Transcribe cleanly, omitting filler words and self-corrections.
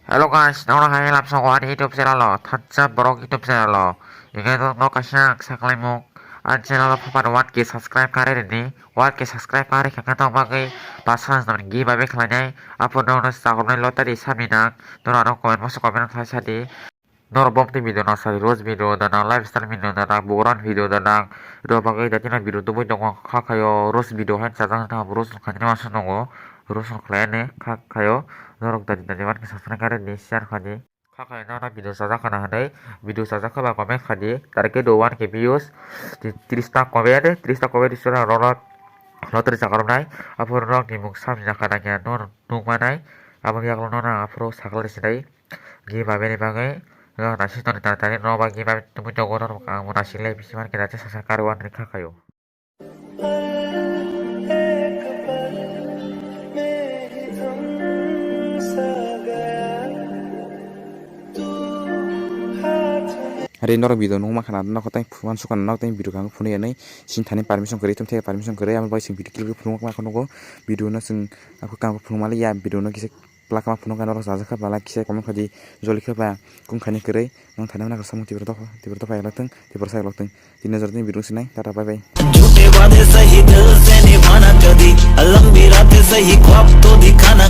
Halo guys, orang kaya langsung di YouTube channel lo, Tanca Borok YouTube channel lo. Yang itu no kasih sakalimu. Channel lo pada wat ke subscribe kare ini, wat ke subscribe kare kakak tahu bagai pasal namun gi bagai kelanya. Apa dong sakalimu lo tadi saminang, dorang komen masuk komen saya di. Norbong ti video na sa rose video dan lifestyle video dan buran video dan do bagai dati na video tubuh dong kakayo rose video han sadang na rose kanina masuk nongo rose klene kakayo norok dati dati wan kesasana kare di share kadi kakayo na video saja kana hadai video saja ka ba komen kadi tarike do wan ke views di 300 komen di sura rolot lo terisa karom nai apo rok di muk sam kananya nor nung manai apo yak lo nona afro sakal di sidai gi babe bagai nasi to tadi no bagi babi temu jogoran kamu nasi le bisiman kita aja sasa karuan mereka kayo. Hari ini orang video nung makan ada nak kau puan suka nak tanya video kamu punya ni sing tanya permission kere tem tanya permission kere amal bayi sing video kiri punya makan nunggu video na sing aku kamu punya malah ya video na kisah pelak kamu punya kan orang saja kan malah kisah kamu kaji joli kerja kung kanya kere nung tanya nak sama tiba tiba ya lateng tiba saya lateng di nazar ni video sini tara bye bye. झूठे वादे सही दिल से निभाना कभी अलग भी रातें सही ख्वाब तो दिखाना